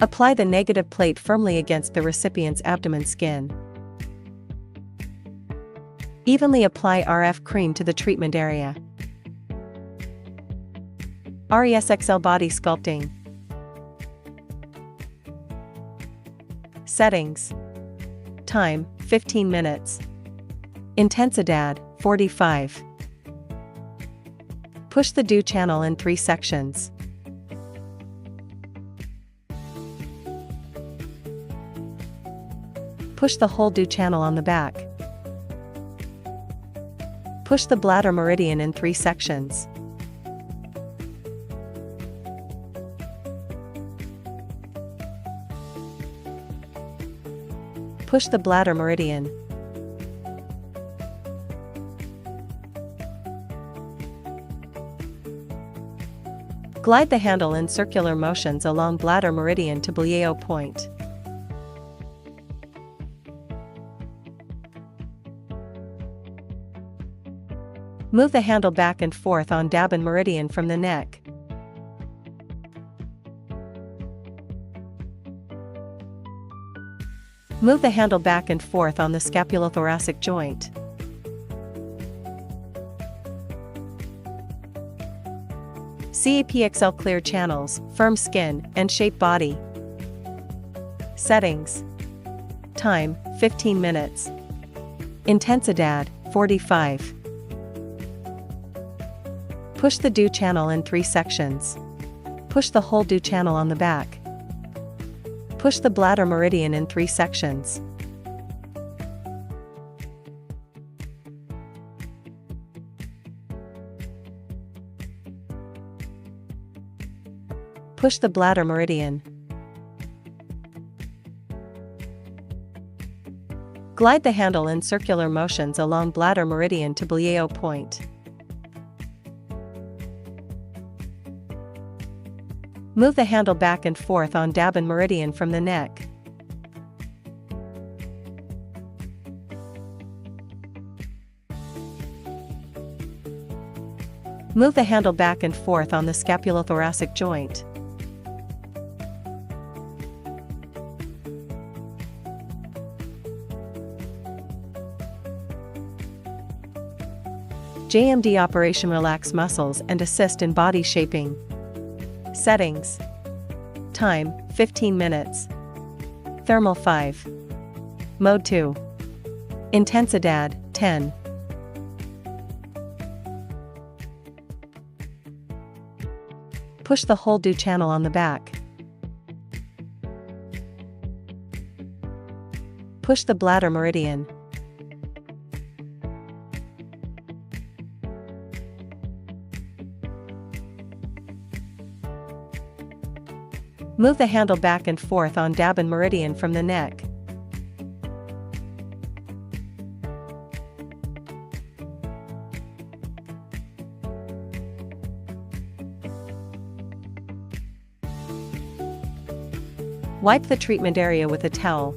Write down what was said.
Apply the negative plate firmly against the recipient's abdomen skin. Evenly apply RF cream to the treatment area. RESXL body sculpting. Settings. Time, 15 minutes. Intensidad, 45. Push the DO channel in 3 sections. Push the whole DO channel on the back. Push the bladder meridian in 3 sections. Push the bladder meridian. Glide the handle in circular motions along bladder meridian to Blieo point. Move the handle back and forth on Dabin meridian from the neck. Move the handle back and forth on the scapulothoracic joint. CEPXL clear channels, firm skin, and shape body. Settings. Time, 15 minutes. Intensidad, 45. Push the DO channel in 3 sections. Push the whole DO channel on the back. Push the bladder meridian in 3 sections. Push the bladder meridian. Glide the handle in circular motions along bladder meridian to Blieo point. Move the handle back and forth on Dabin meridian from the neck. Move the handle back and forth on the scapulothoracic joint. JMD operation relax muscles and assist in body shaping. Settings. Time, 15 minutes. Thermal 5. Mode 2. Intensidad, 10. Push the whole DO channel on the back. Push the bladder meridian. Move the handle back and forth on Dabin meridian from the neck. Wipe the treatment area with a towel.